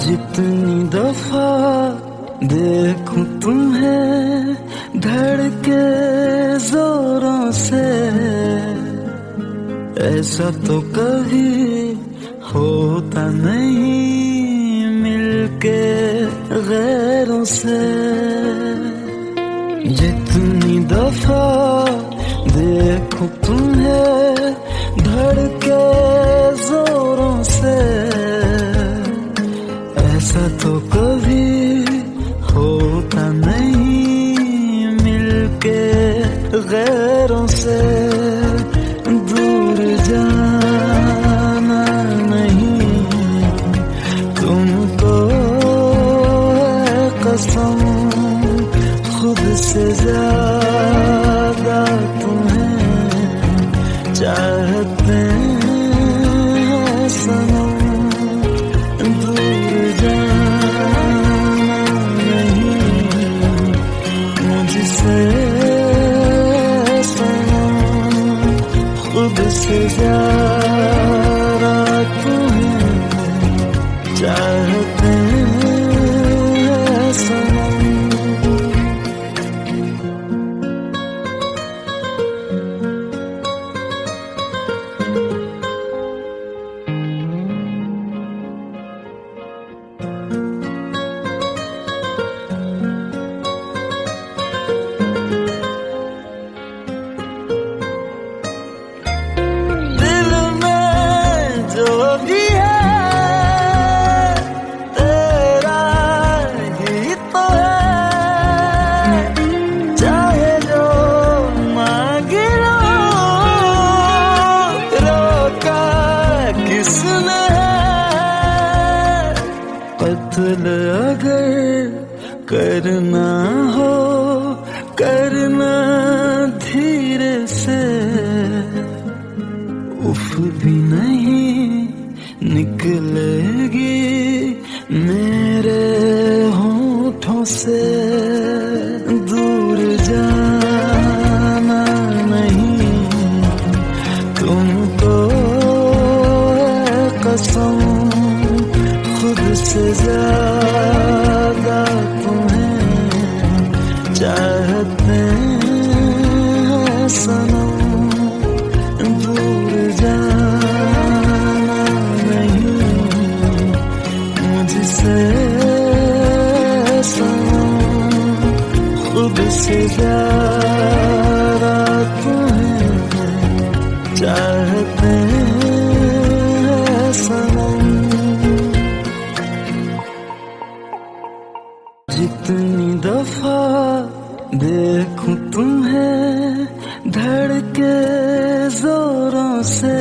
जितनी दफा देखूं तुम्हें धड़के जोरों से, ऐसा तो कभी होता नहीं मिलके गैरों से। जितनी दफा देखूं तुम्हें धड़के जोरों से, ऐसा तो कभी होता नहीं मिलके गैरों से। दूर जाना नहीं तुमको है कसम, खुद से ज्यादा तुम्हें चाहते हैं सनम। दूर जाना नहीं मुझसे सनम, खुद से ज्यादा तुम्हें चाहते हैं सनम। कत्ल अगर करना हो करना धीरे से, उफ भी नहीं निकलेगी मेरे होठों से। दूर जाना नहीं तुमको है कसम, खुद से ज्यादा तुम्हें चाहते हैं सनम। दूर जाना नहीं मुझसे सनम, खुद से ज्यादा तुम्हें चाहते हैं सनम। जितनी दफा देखूं तुम्हें धड़के जोरों से,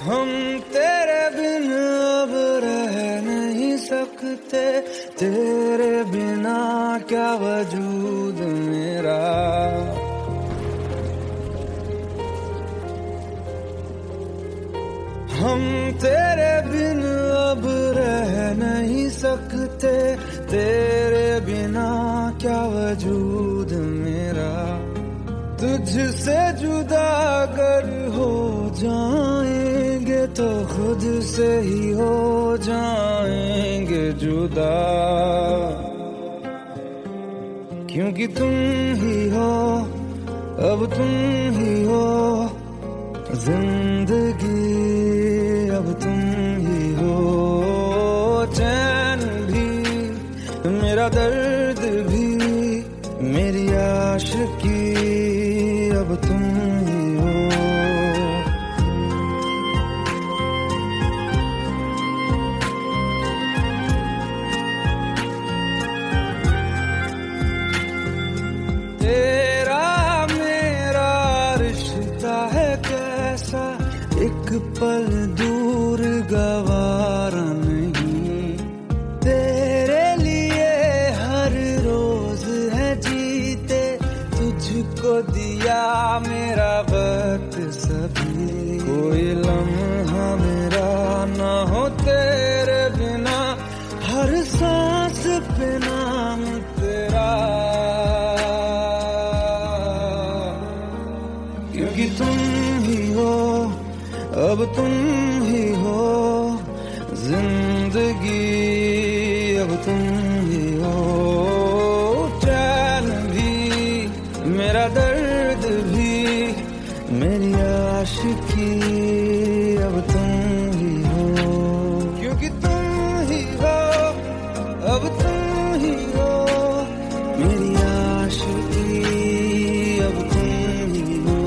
हम तेरे बिन अब रह नहीं सकते, तेरे बिना क्या वजूद मेरा। हम तेरे बिन अब रह नहीं सकते, तेरे बिना क्या वजूद मेरा। तुझसे जुदा अगर हो जाएंगे तो खुद से ही हो जाएंगे जुदा, क्योंकि तुम ही हो अब तुम ही हो जिंदगी, अब तुम ही हो चैन भी मेरा दर्द भी मेरी आशिकी, अब तुम ही हो। तेरा मेरा रिश्ता है कैसा, एक पल दूर गवारा नहीं। तेरे लिए हर रोज है जीते, तुझको दिया मेरा वक्त सभी। कोई लम्हा मेरा ना हो तेरे बिना, हर सांस पे नाम तेरा, क्योंकि तुम ही हो अब तुम ही हो जिंदगी, अब तुम ही हो चैन भी, मेरा दर्द भी, मेरी आशिकी, अब तुम ही हो, क्योंकि तुम ही हो, अब तुम ही हो मेरी आशिकी, अब तुम ही हो।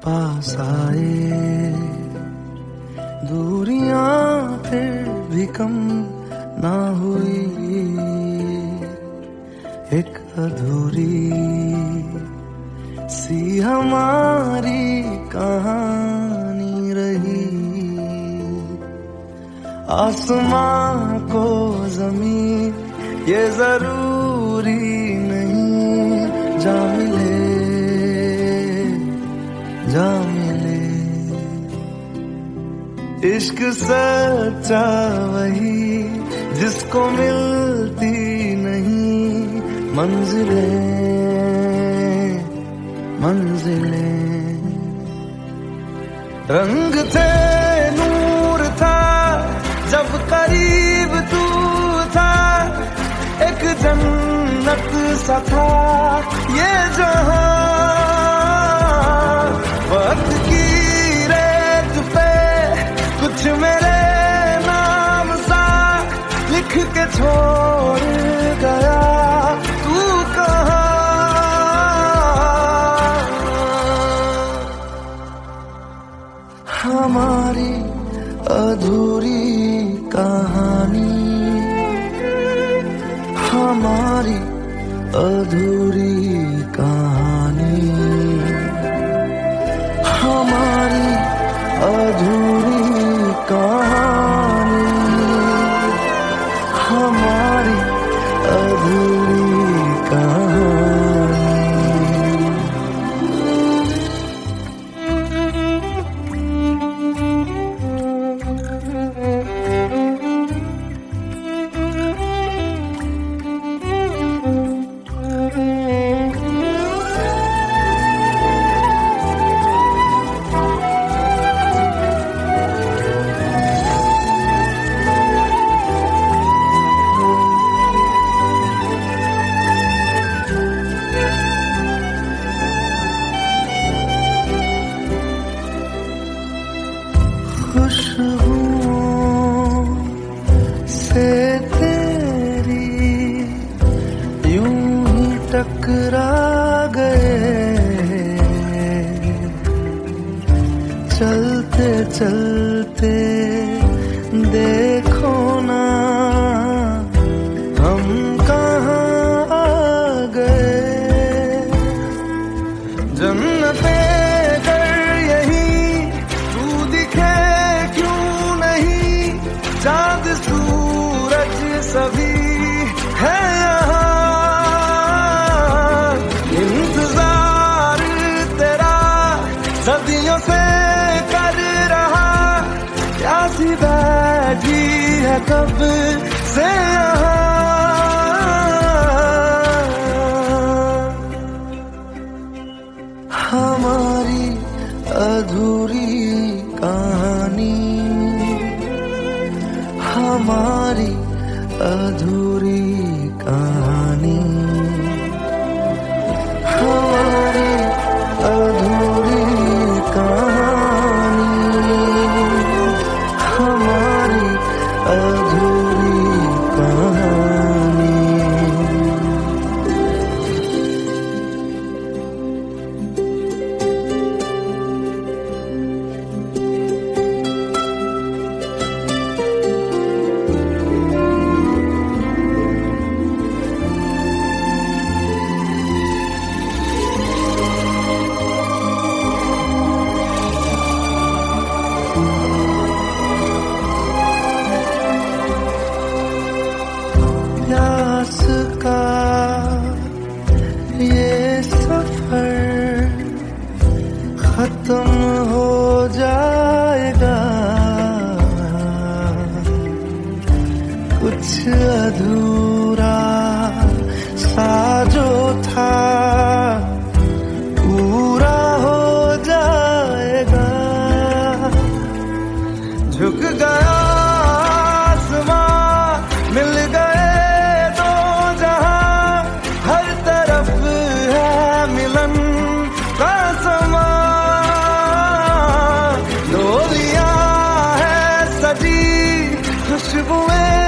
पास आए दूरियां फिर भी कम ना हुई, एक अधूरी सी हमारी कहानी रही। आसमां को जमीन ये जरूरी नहीं, जा मिले जा मिले। इश्क सच्चा वही जिसको मिलती नहीं मंजिलें मंजिलें। रंग थे नूर था जब करीब तू था, एक जन्नत सा था ये जहां। वक्त की रेत पे कुछ मेरे नाम सा लिख के छोड़ गया तू कहाँ। हमारी अधूरी कहानी, हमारी अधूरी कहानी, हमारी अधूरी कहानी, हमारी अधूरी कहानी। खुशबुओं से तेरी यूं ही टकरा गए, चलते चलते देखो ना हम कहाँ आ गए। जन्नते कर यही तू दिखे चाँद सूरज सभी है यहाँ। इंतजार तेरा सदियों से कर रहा, प्यासी बैठी है कब से यहाँ। हमारी अधूरी कहानी, हमारी अधूरी कहानी, हमारी अधूरी कहानी, हमारी अधूरी कहानी। खत्म हो जाएगा, कुछ अधूरा सा जो था पूरा हो जाएगा। झुक गया आसमां, मिल गए दो जहां, हर तरफ है मिलन का समा। डोलियां है सजी, खुशबुएं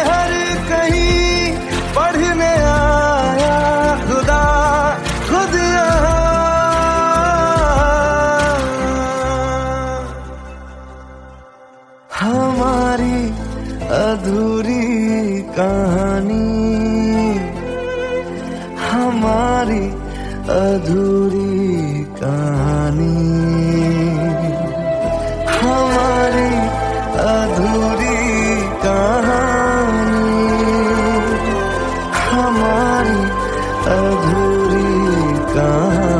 हर कहीं, पढ़ने आया खुदा खुद यहाँ। हमारी अधूरी कहानी, हमारी अधूरी कहानी, हमारी अधूरी कहानी, हमारी अधूरी कहानी।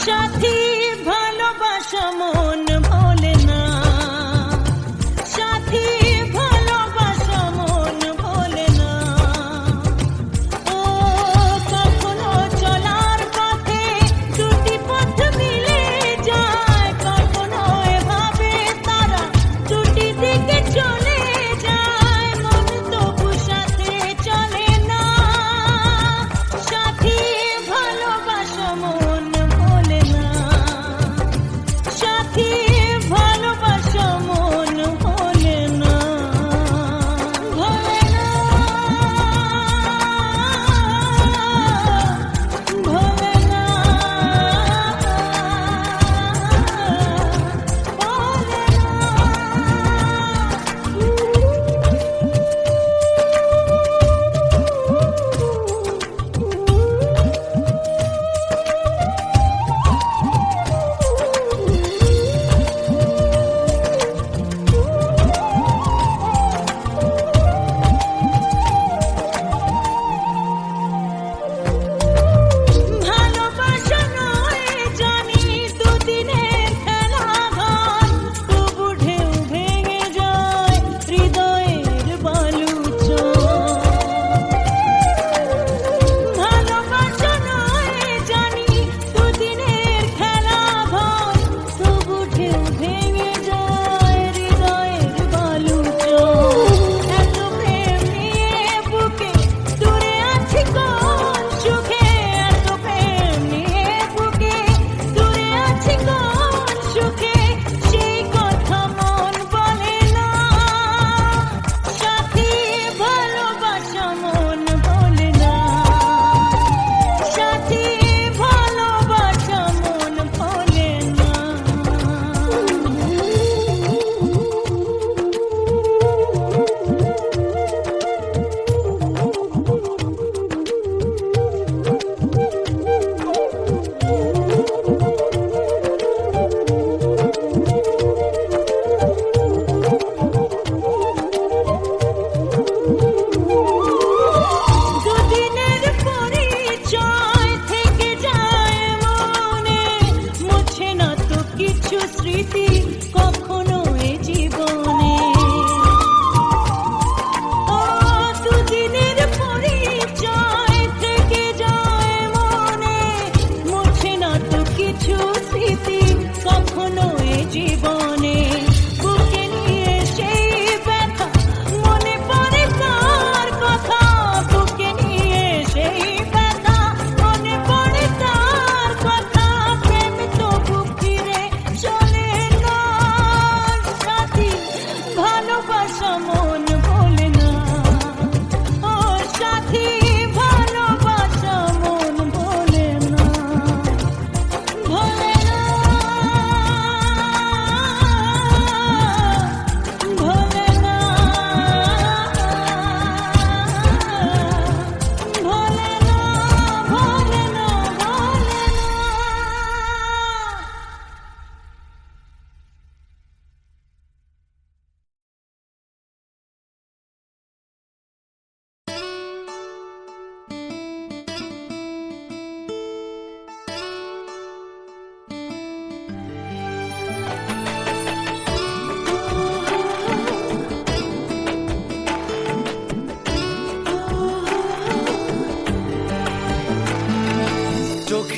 সাথী ভালোবাসা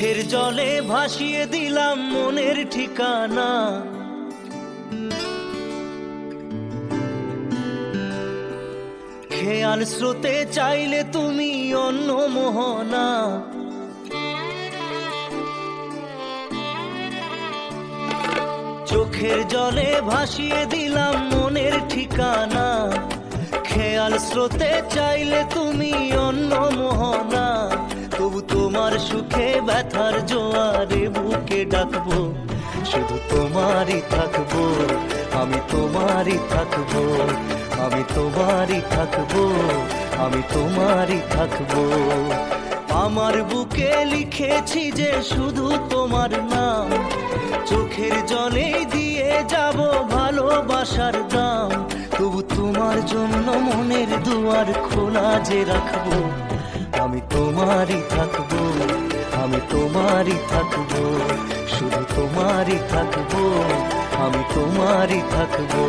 চোখের জলে ভাসিয়ে দিলাম মনের ঠিকানা, খেয়াল স্রোতে চাইলে তুমি অন্য মোহনা। চোখের জলে ভাসিয়ে দিলাম মনের ঠিকানা, খেয়াল স্রোতে চাইলে তুমি অন্য মোহনা। তবু তোমার সুখে ব্যথার জোয়ারে বুকে ডাকবো, শুধু তোমারই থাকবো, আমি তোমারই থাকবো, আমি তোমারই থাকবো, আমি তোমারই থাকবো। আমার বুকে লিখেছি যে শুধু তোমার নাম, চোখের জলে দিয়ে যাব ভালোবাসার দাম। তবু তোমার জন্য মনের দুয়ার খোলা যে রাখবো, আমি তোমারই থাকবো, আমি তোমারই থাকবো, শুধু তোমারই থাকবো, আমি তোমারই থাকবো।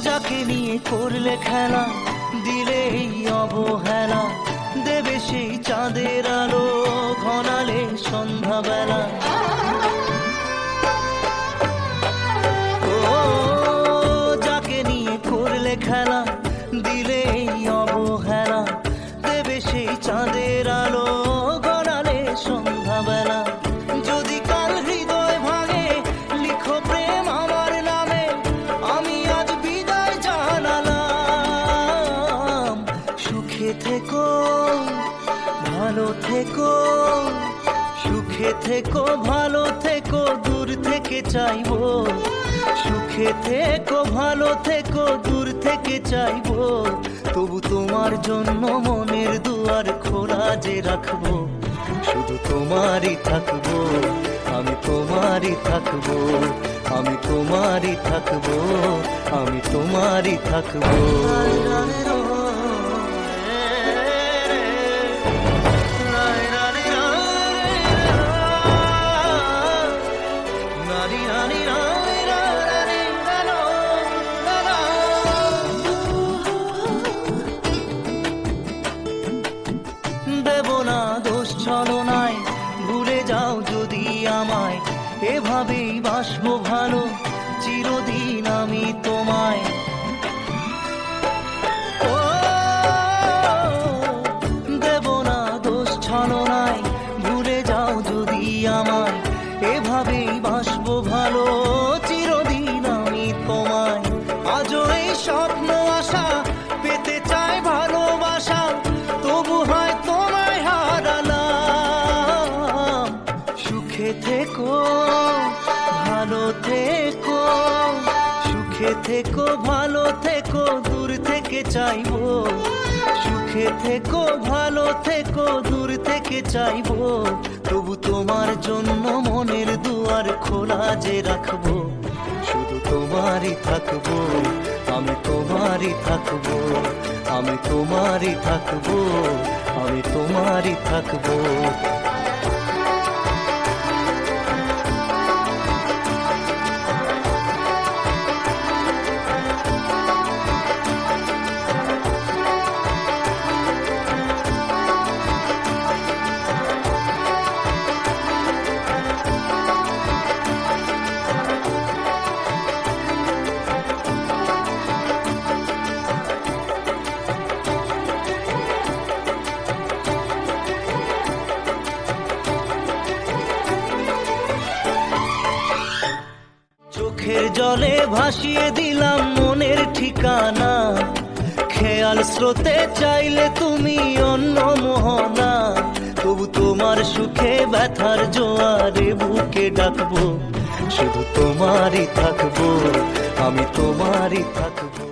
যাকে নিয়ে করলে খেলা, দিলে এই অবহেলা, দেবে সেই চাঁদের আলো ঘনালে সন্ধ্যাবেলা। ও যাকে নিয়ে করলে খেলা, দিলে এই অবহেলা, দেবে সেই চাঁদের আলো ঘনালে সন্ধ্যাবেলা। যদি কাল হৃদয় ভাঙে লিখো প্রেম আমার নামে, আমি আজ বিদায় জানালাম। সুখে থেকো ভালো থেকো, সুখে থেকো ভালো থেকো, দূর থেকে চাইবো। সুখে থেকো ভালো থেকো, দূর থেকে চাইবো। তবু তোমার জন্য মনের দুয়ার খোলা যে রাখবো, শুধু তোমারই থাকবো, আমি তোমারই থাকবো, আমি তোমারই থাকবো, আমি তোমারই থাকবো। দেব না দোষ ছলনায়, ভুলে যাও যদি আমায়, এভাবেই বাসবো ভালো চিরদিন আমি তোমায়। ও দেব না দোষ ছলনায়, ভুলে যাও যদি আমায়, এভাবেই বাসবো ভালো চিরদিন আমি তোমায়। আজও এই স্বপ্ন আশা পেতে চাই ভালোবাসা, তবু হয় তোমায় হারালাম। সুখে থেকো ভালো থেকো, সুখে থেকো ভালো থেকো, দূর থেকে চাইবো। সুখে থেকো ভালো থেকো, দূর থেকে চাইবো। তবু তোমার জন্য মনের দুয়ার খোলা যে রাখবো, শুধু তোমারই থাকবো, আমি তোমারই থাকবো, আমি তোমারই থাকবো, আমি তোমারই থাকবো। চোখের জলে ভাসিয়ে দিলাম মনের ঠিকানা, খেয়াল স্রোতে চাইলে তুমি অন্য মোহনা। তবু তোমার সুখে ব্যথার জোয়ারে বুকে ডাকবো, শুধু তোমারই থাকবো, আমি তোমারই থাকবো।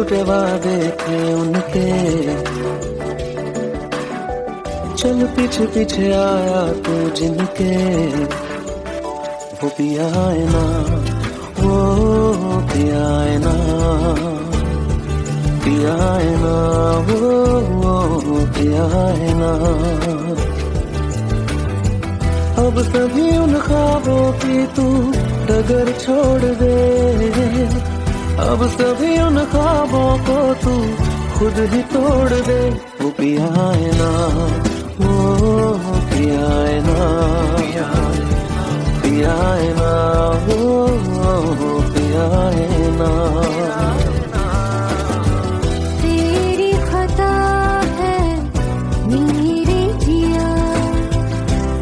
झूठे वादे थे उनके, चल पीछे पीछे आया तू जिनके, वो पिया है ना, वो पिया है ना, पिया है ना, वो पिया है ना। अब सभी उन ख्वाबों की तू डगर छोड़ दे, अब सभी उन ख्वाबों को तू खुद ही तोड़ दे। वो पिया है ना, वो पिया है ना, पिया है ना, वो पिया है ना। तेरी खता है मेरे जिया,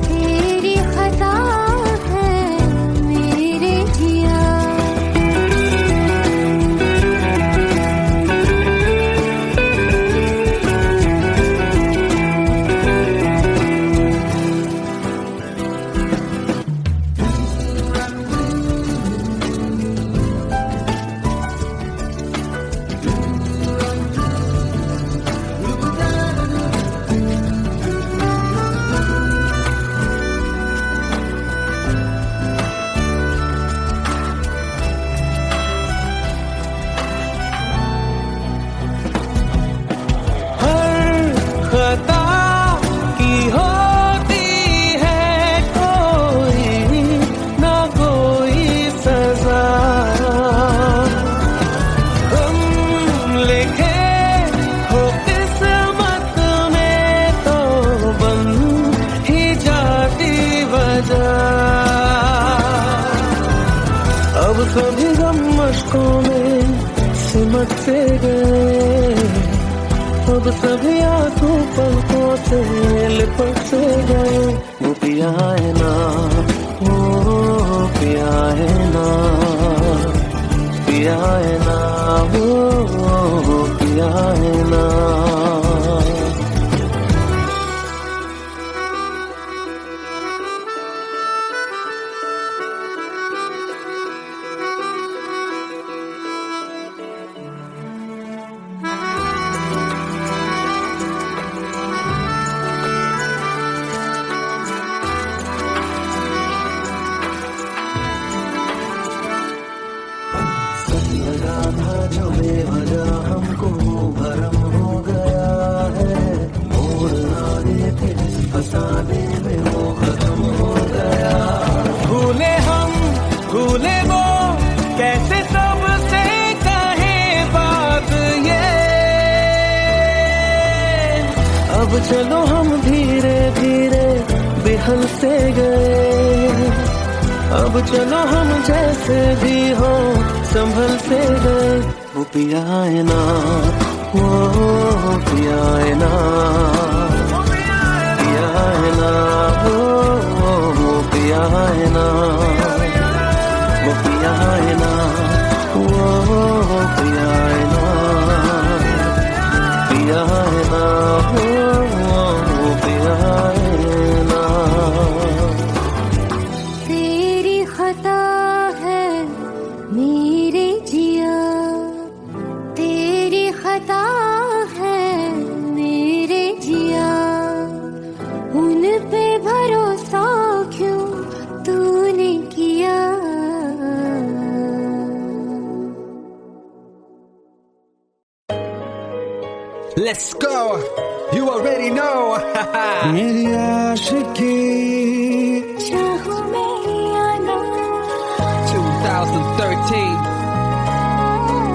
तेरी खता है मेरे जिया। खता की होती है कोई ना कोई सजा, हम लिखे हो किस्मत में तो बन ही जाती वजह। अब सभी गम मशकों में सिमट से गए, अब सभी आंसू पलकों से लिपट से गए। वो पिया है ना, वो पिया है ना, पिया है ना, वो पिया है ना। लगा था जो बेवजह हमको भरम हो गया है, मोड़ आगे थे जिस फसाने में वो खत्म हो गया। भूले हम भूले वो कैसे सबसे कहे बात ये, अब चलो हम धीरे धीरे बिहल से गए, अब चलो हम जैसे भी हो संभल से गए। वो पिया है ना, वो पिया है ना, पिया है ना, वो पिया है ना, वो पिया है ना, वो पिया है ना, पिया है ना, वो पिया है ना। तेरी खता है मेरे जिया, तेरी खता है मेरे जिया। उन पे भरोसा क्यों तूने किया। Let's go. You already know. मेरी आशिकी चाहूं मैं आना 2013.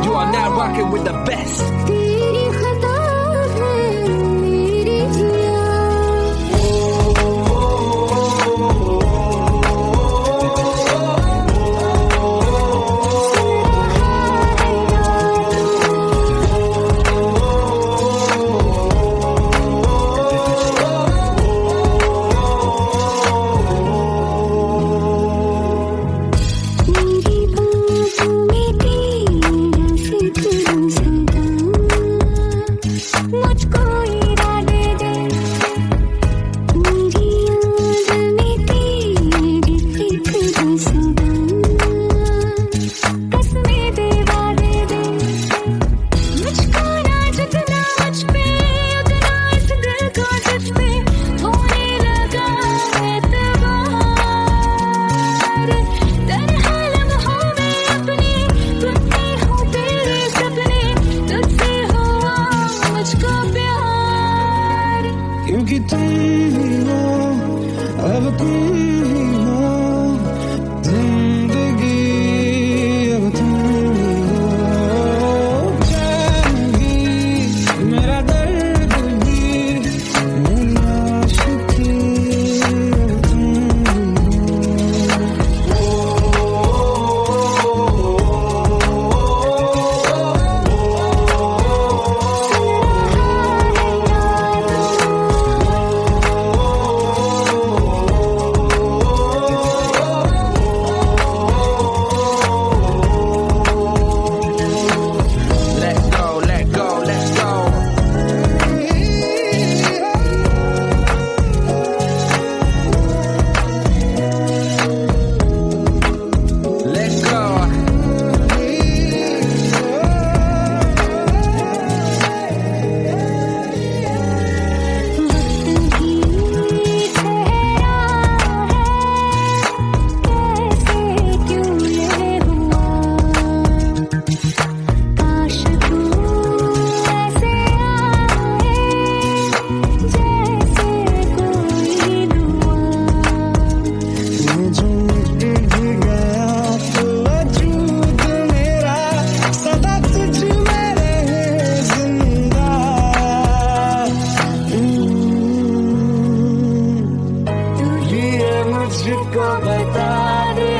You are now rocking with the best. तेरी खता है मेरे जिया। मेरी बाहों में तेरा फिक्र सदा क्योंकि तुम ही हो, अब तुम ही हो जिंदगी, अब तुम ही हो चैन भी, मेरा दर्द भी, मेरी आशिकी, अब तुम ही Let go, let go, let go. Let go. ये जो मिट गया तो वजूद मेरा सदा तुझ में रहे जिंदा। ये मुझको बता दे,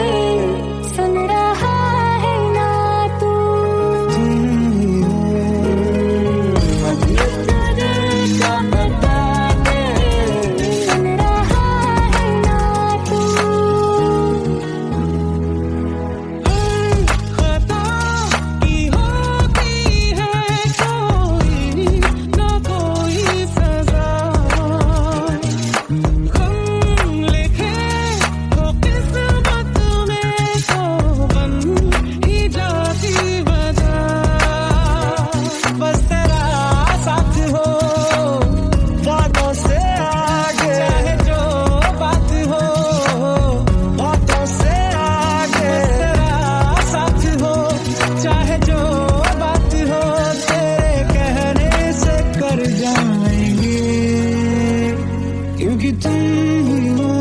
सुन रहा है ना तू, तुम ही हो, का बता दे, सुन रहा है ना तू। खता की होती है कोई ना कोई सजा, गम लिखे तो किस्मत में तो बन ही जाती वजह, बस तेरा साथ हो बातों से आगे, चाहे जो बात हो बातों से आगे, तेरा साथ हो चाहे जो बात हो, तेरे कहने से कर जाएंगे, क्योंकि तुम ही हो,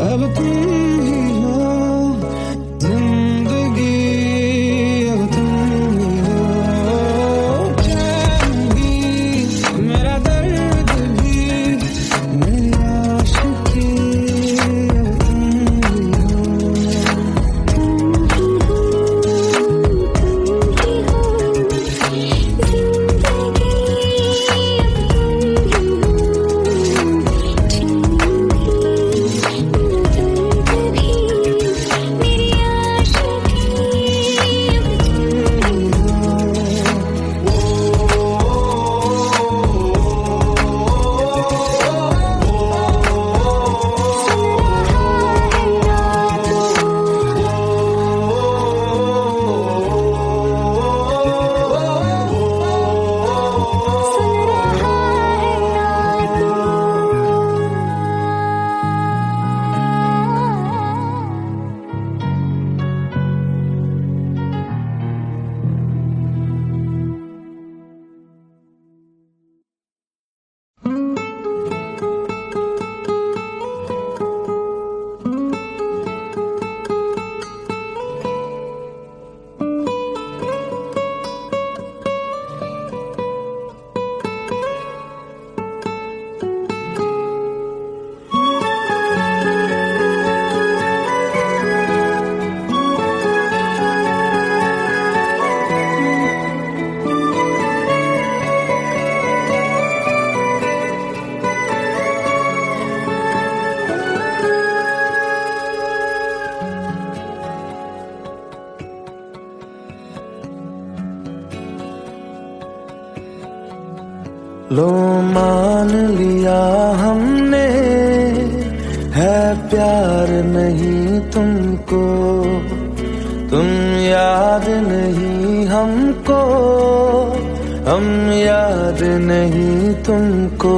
अब तुम ही हो जिंदगी, अब तुम ही हो चैन भी, मेरा दर्द भी, मेरी आशिकी, अब तुम ही हो। लो मान लिया हमने है प्यार नहीं तुमको, तुम याद नहीं हमको, हम याद नहीं तुमको,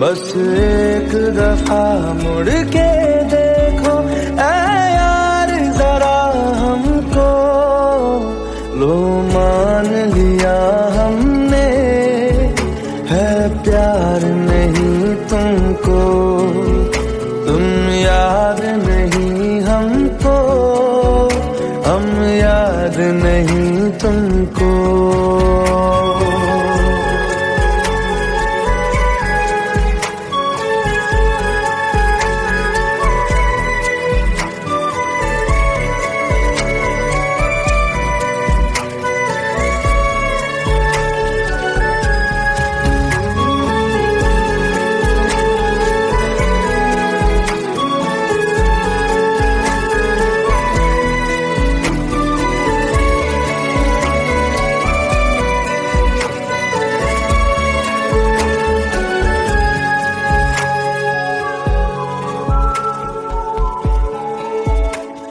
बस एक दफा मुड़ के देखो ऐ यार जरा हमको, लो मान लिया हमने है प्यार नहीं तुमको, तुम याद नहीं हमको, हम याद नहीं तुमको।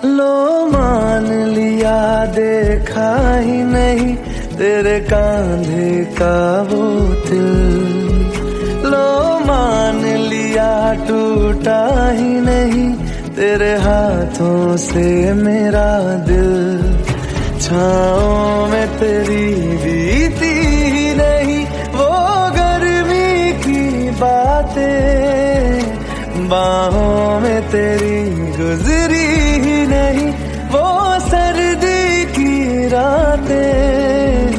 लो मान लिया देखा ही नहीं तेरे कांधे का वो दिल, लो मान लिया टूटा ही नहीं तेरे हाथों से मेरा दिल। छाँव में तेरी बीती ही नहीं वो गर्मी की बातें, बाहों में तेरी गुजरी ही नहीं वो सर्दी की रातें।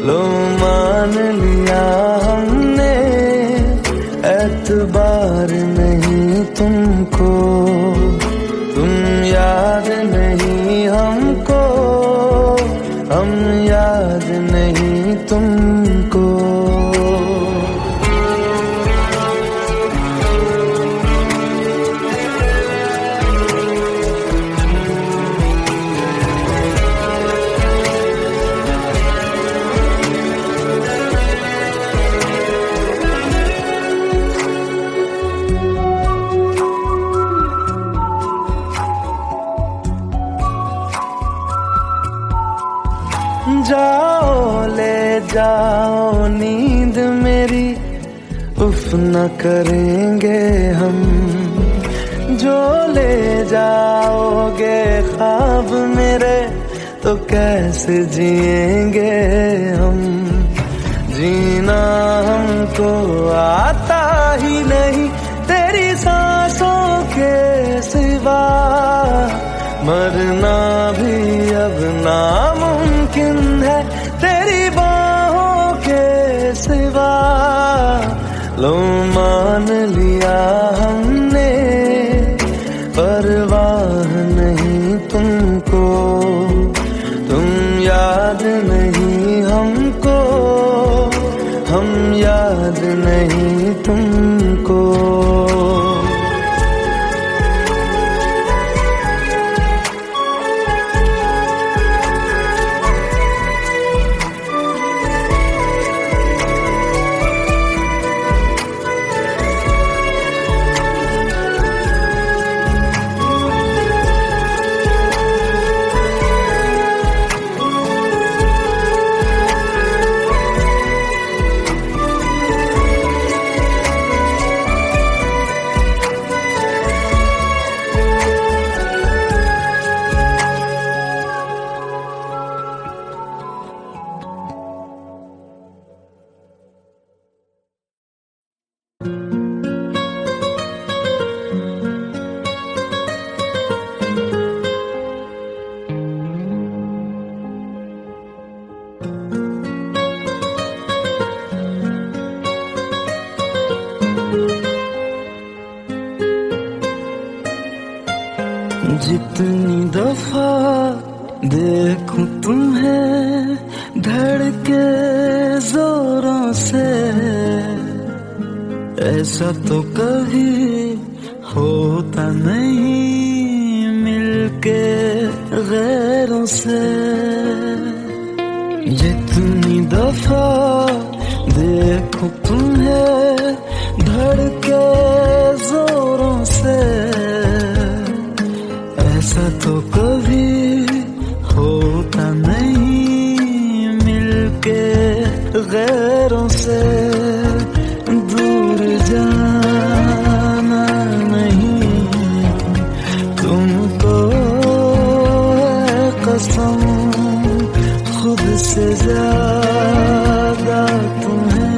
लो मान लिया हमने एतबार नहीं तुमको, तुम याद नहीं हमको, हम याद नहीं तुमको। जाओ ले जाओ नींद मेरी, उफ न करेंगे हम, जो ले जाओगे ख्वाब मेरे तो कैसे जिएंगे हम। जीना हमको आता ही नहीं तेरी सांसों के सिवा, मरना भी अब नामुमकिन है तेरी बाहों के सिवा। लो मान लिया हमने परवाह नहीं तुमको, तुम याद नहीं हमको, हम याद नहीं तुमको। जितनी दफा देखूं तुम्हें धड़के जोरों से, ऐसा तो कभी होता नहीं मिलके गैरों से। जितनी दफा देखूं तुम्हें धड़के जोरों से, ऐसा तो कभी होता नहीं मिलके गैरों से। दूर जाना नहीं तुमको है कसम, खुद से ज्यादा तुम्हें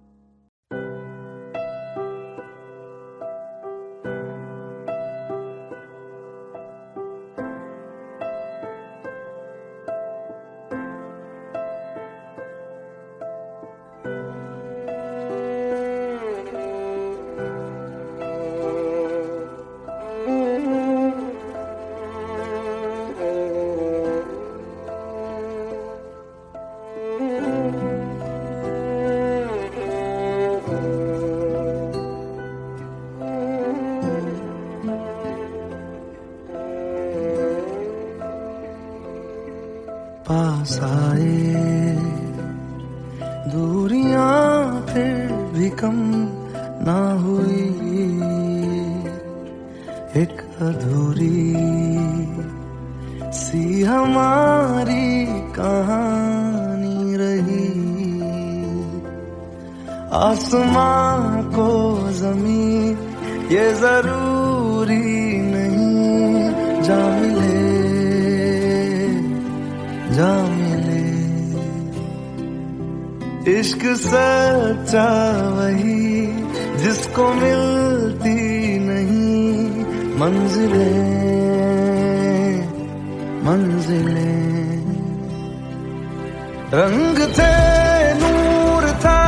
पास आए, दूरियां फिर भी कम ना हुई, एक अधूरी सी हमारी कहानी रही। आसमां को जमीन ये जरूरी नहीं, जा मिले जा मिले। इश्क सच्चा वही जिसको मिलती नहीं मंजिलें मंजिलें। रंग थे नूर था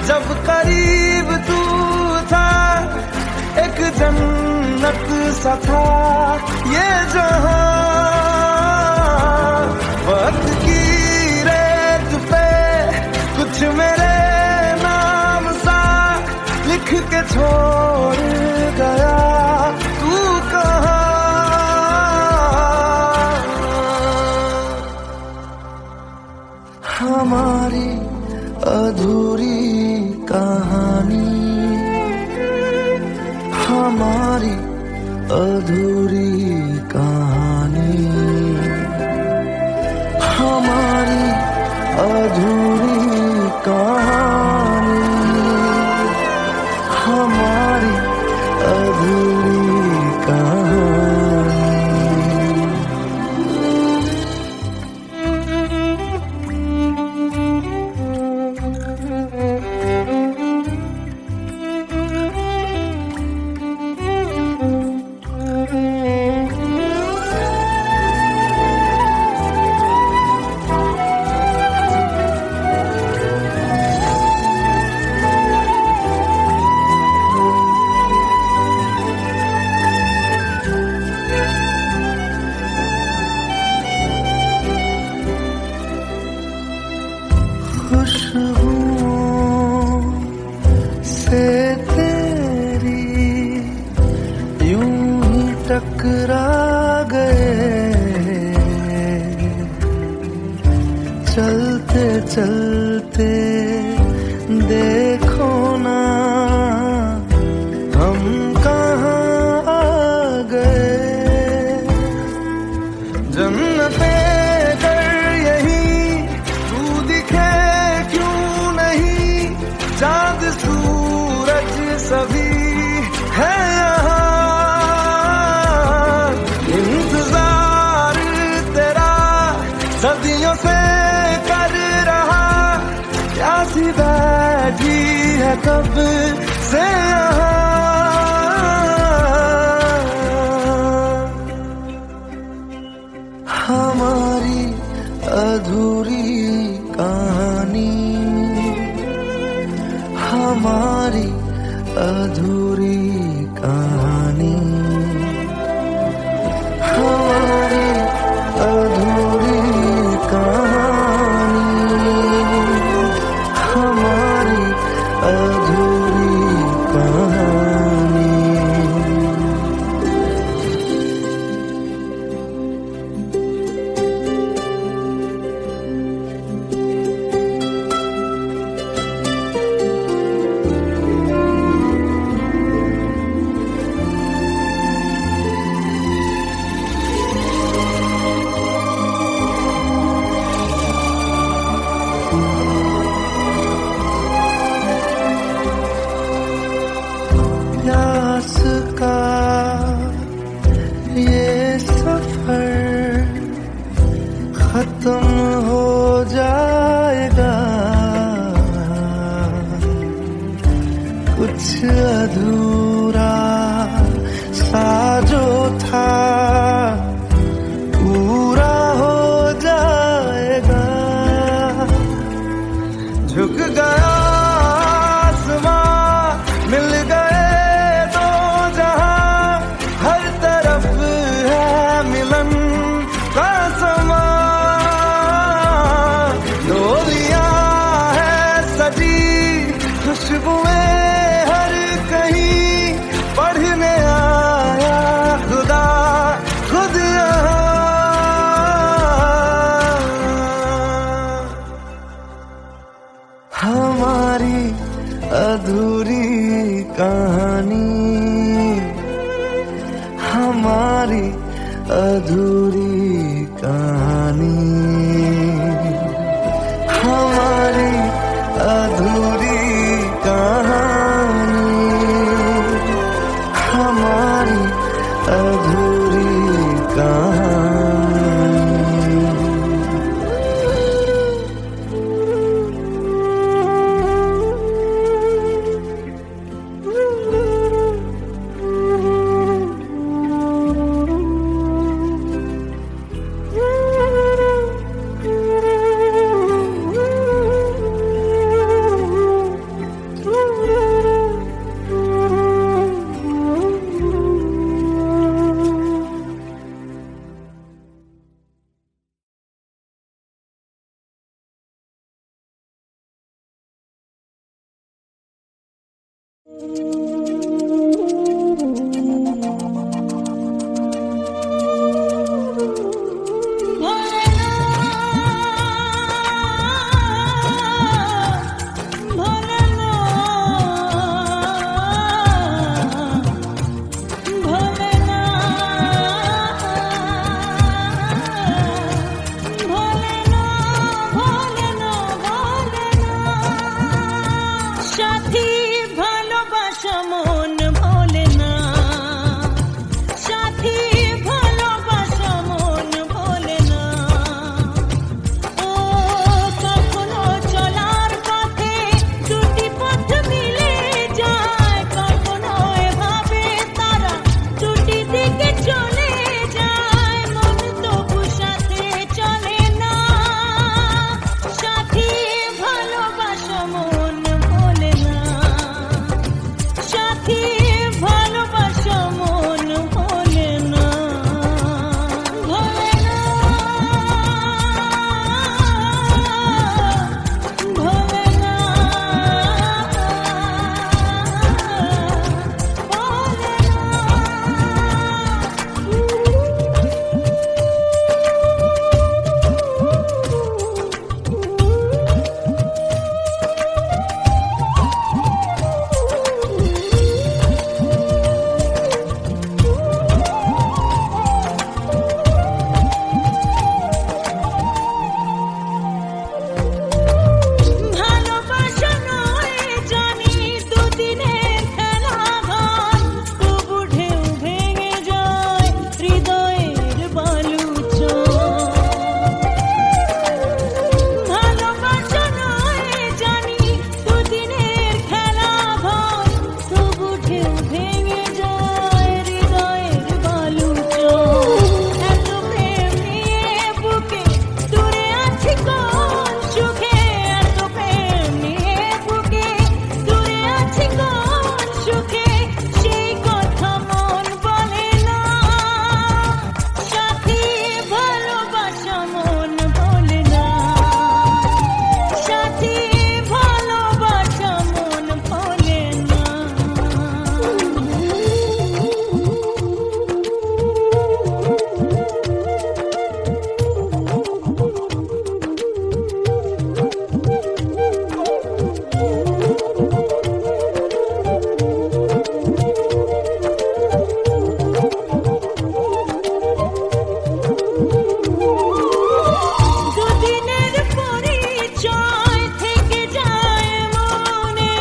जब करीब तू था, एक जन्नत सा था ये जहां। वक्त की रेत पे कुछ मेरे नाम सा लिख के छोड़ गया, तू कहाँ? हमारी अधूरी कहानी, हमारी अधूरी कहानी, हमारी अधूरी कहानी, हमारी अधूरी कहानी। खुशबुओं से तेरी यूं ही टकरा गए, चलते चलते देखो ना हम कहाँ आ गए। जन्नते चांद सूरज सभी है यहाँ, इंतजार तेरा सदियों से कर रहा, प्यासी बैठी है कब से यहाँ। हमारी अधूरी कहानी, हमारी अधूरी कहानी, हमारी अधूरी कहानी, हमारी अधूरी कहानी। हमारी अधूरी कहानी, हमारी अधूरी कहानी, हमारी अधूरी कहानी। সাথী ভালোবাসা মন ভোলে না, সাথী ভালোবাসা মন ভোলে না। ও কখনো চলার পথে দুটি পথ মিলে যায়, কখনো এভাবে তারা দুটি দিকে চলে যায়, মন তবু সাথে চলে না। সাথী ভালোবাসা মন ভোলে না, সাথী ভালোবাসা মন ভোলে না, ভোলে না, ভোলে না, ভালোবাসা নয় জানি দুদিনের খেলা ঘর, তবু ঢেউ ভেঙে যায় হৃদয়ের বালুচর। ভালোবাসা নয় জানি দুদিনের খেলা ঘর, তবু ঢেউ ভেঙে যায় হৃদয়ের বালুচর। এত প্রেম নিয়ে বুকে দূরে আছি কোন সুখে, এত প্রেম নিয়ে বুকে দূরে আছি কোন সুখে, সেই কথা মন বলে না। সাথী ভালোবাসা মন বলে না, সাথী ভালোবাসা মন বলে না। দুদিনের পরিচয় থেকে যায় মনে,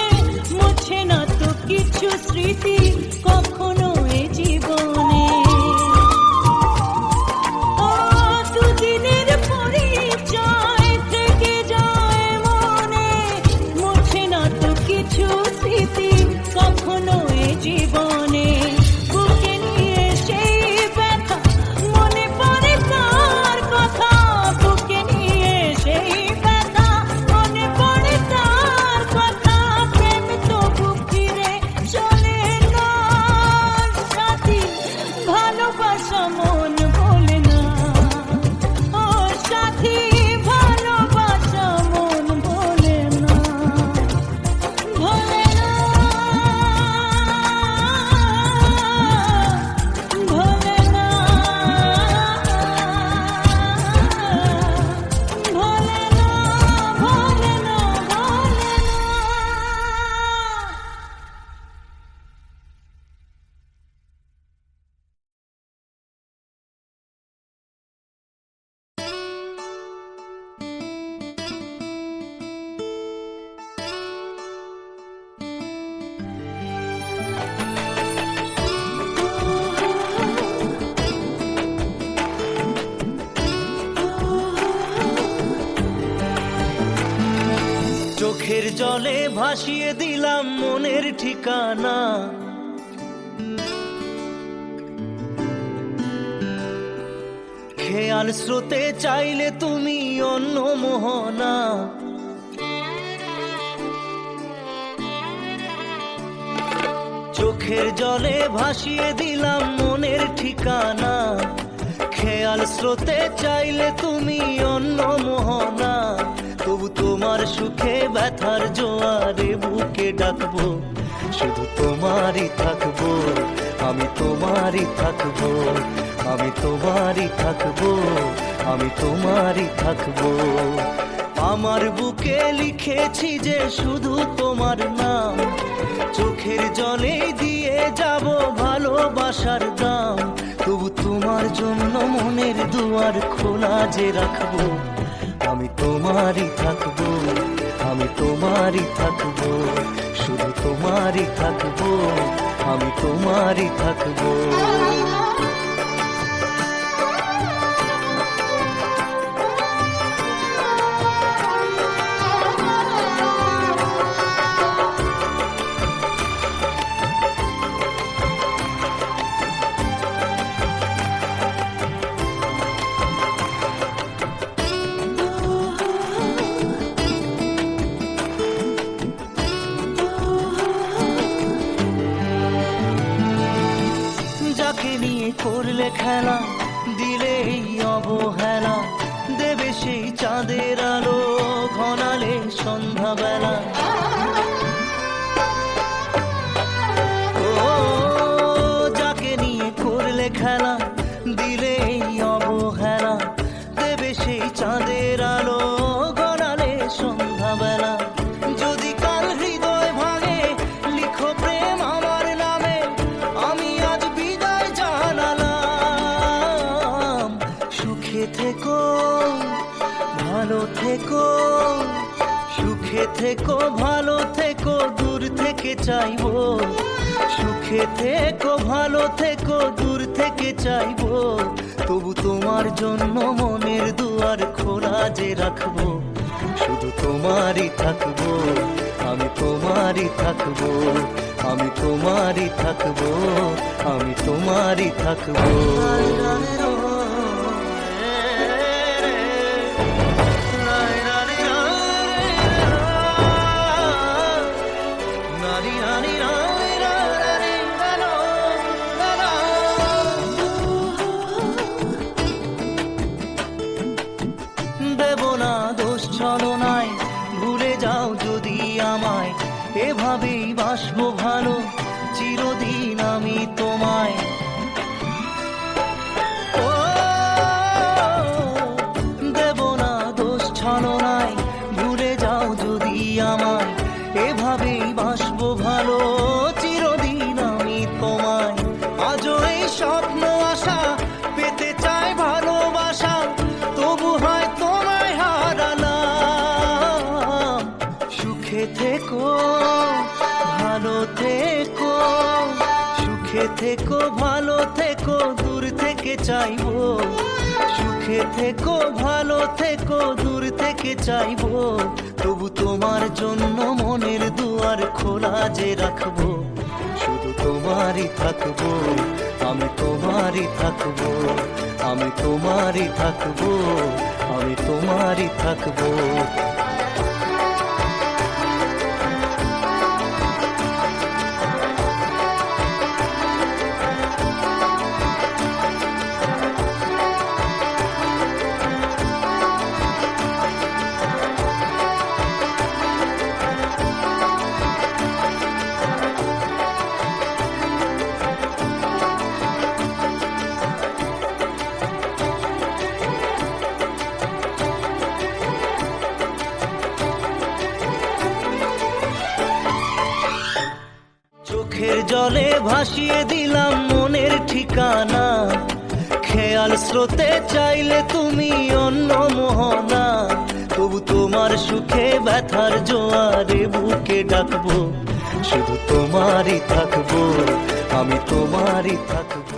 মুছে না তো কিছু স্মৃতি কখনো এ জীবনে। ও দুদিনের পরিচয় থেকে যায় মনে, মুছে না তো কিছু স্মৃতি কখনো এ জীবনে। বুকে নিয়ে সেই ব্যথা মনে পড়ে তার কথা, বুকে নিয়ে সেই ব্যথা মনে পড়ে তার কথা, প্রেম তবু ফিরে চলে না। সাথী ভালোবাসা মন ভোলে না, ও সাথী ভালোবাসা মন ভোলে না, ভোলে না, ভোলে না, ভোলে না, ভোলে না, ভোলে না। চোখের জলে ভাসিয়ে দিলাম মনের ঠিকানা। খেয়াল স্রোতে চাইলে তুমি অন্য মোহনা। চোখের জলে ভাসিয়ে দিলাম মনের ঠিকানা। খেয়াল স্রোতে চাইলে তুমি অন্য মোহনা। তবু তোমার সুখে ব্যথার জোয়ারে বুকে ডাকবো, শুধু তোমারই থাকবো, আমি তোমারই থাকবো, আমি তোমারই থাকবো, আমি তোমারই থাকবো। আমার বুকে লিখেছি যে শুধু তোমার নাম, চোখের জলে দিয়ে যাব ভালোবাসার দাম। তবু তোমার জন্য মনের দুয়ার খোলা যে রাখবো, আমি তোমারই থাকবো, আমি তোমারই থাকবো, শুধু তোমারই থাকবো, আমি তোমারই থাকবো। যাকে নিয়ে করলে খেলা, দিলে এই অবহেলা, দেবে সেই চাঁদের আলো ঘনালে সন্ধ্যাবেলা। ও যাকে নিয়ে করলে খেলা, দিলে এই অবহেলা, দেবে সেই চাঁদের আলো ঘনালে সন্ধ্যাবেলা। যদি কাল হৃদয় ভাঙে লিখো প্রেম আমার নামে, আমি আজ বিদায় জানালাম। সুখে থেকো, ভালো থেকো, সুখে থেকো, ভালো থেকো, দূর থেকে চাইবো। সুখে থেকো, ভালো থেকো, দূর থেকে চাইবো। তবু তোমার জন্য মনের দুয়ার খোলা যে রাখবো, শুধু তোমারই থাকবো, আমি তোমারই থাকবো, আমি তোমারই থাকবো, আমি তোমারই থাকবো। দেব না দোষ ছলনায়, ভুলে যাও যদি আমায়, এভাবেই বাসবো ভালো চিরদিন আমি তোমায়। ও দেব না দোষ ছলনায়, ভুলে যাও যদি আমায়, এভাবেই বাসবো ভালো চিরদিন আমি তোমায়। আজও এই স্বপ্ন আশা পেতে চাই ভালোবাসা, তবু হয় তোমায় হারালাম। সুখে থেকো, ভালো থেকো, সুখে থেকো, ভালো থেকো, দূর থেকে চাইবো। সুখে থেকো, ভালো থেকো, দূর থেকে চাইবো। তবু তোমার জন্য মনের দুয়ার খোলা যে রাখবো, শুধু তোমারই থাকবো, আমি তোমারই থাকবো, আমি তোমারই থাকবো, আমি তোমারই থাকবো। চোখের জলে ভাসিয়ে দিলাম মনের ঠিকানা। খেয়াল স্রোতে চাইলে তুমি অন্য মোহনা। তবু তোমার সুখে ব্যথার জোয়ারে বুকে ডাকবো, শুধু তোমারই থাকবো, আমি তোমারই থাকবো।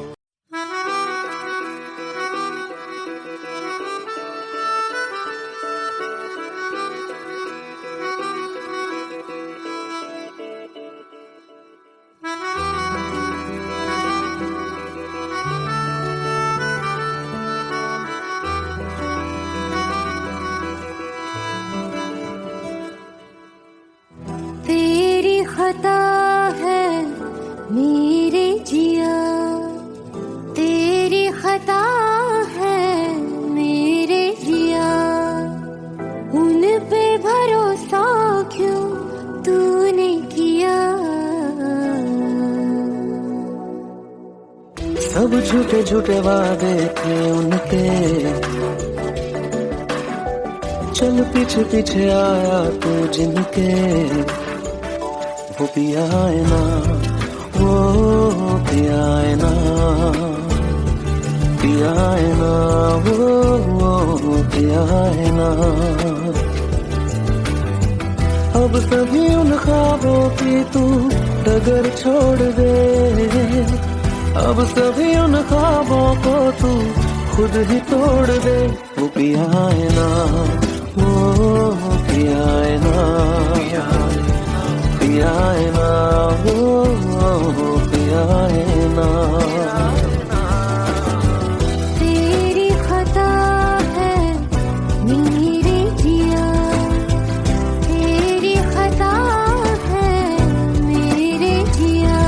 खता है मेरे जिया, तेरी खता है मेरे जिया, उन पे भरोसा क्यों तूने किया। सब झूठे झूठे वादे थे उनके, चल पीछे पीछे आया तू जिनके, वो पिया है ना, वो पिया है ना, पिया है ना, वो पिया है ना। अब सभी उन ख्वाबों की तू डगर छोड़ दे, अब सभी उन ख्वाबों को तू खुद ही तोड़ दे। वो पिया है ना, वो पिया है ना, पिया है ना, वो पिया है ना। तेरी खता है मेरे जिया, तेरी खता है मेरे जिया।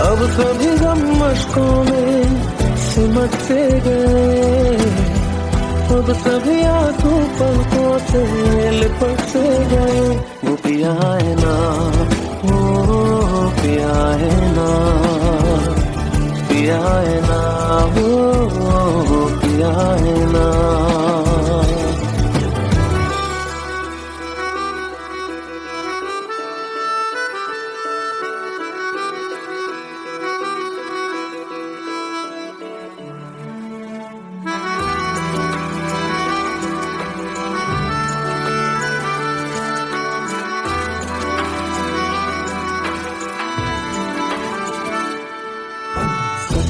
अब सभी गम मशकों में सिमट से गए, अब सभी आंसू पलकों से लिपट से गए। वो पिया है ना, वो पिया है ना, पिया है ना, वो पिया है ना।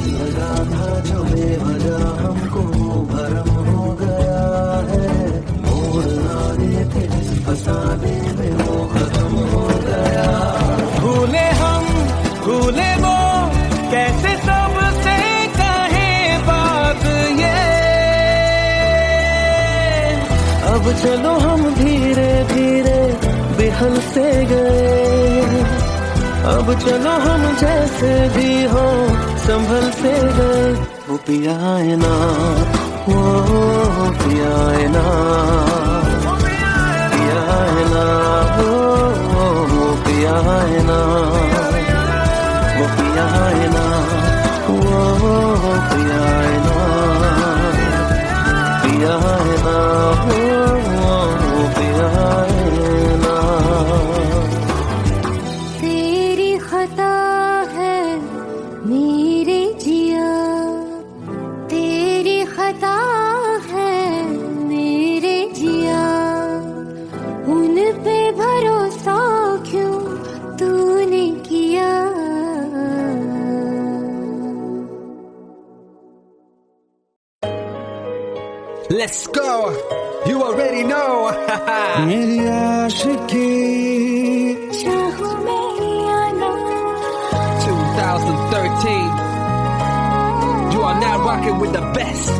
लगा था जो बेवजह हमको भरम हो गया है, मोड़ ना देते जिस फसाने में वो खत्म हो गया। भूले हम भूले वो, कैसे सबसे कहे बात ये। अब चलो हम धीरे धीरे बेहल से गए, अब चलो हम जैसे भी हो संभल से गए। वो पिया है ना, वो पिया है ना, पिया है ना, वो पिया है ना, वो पिया है ना, वो पिया है ना, पिया है ना, वो पिया है ना। तेरी खता है मेरे जिया, तेरी खता है मेरे जिया, उन पे भरोसा क्यों तूने किया। Let's go. You already know. मेरी आशिकी चाहूं मैं आना, 2013. You are now rocking with the best.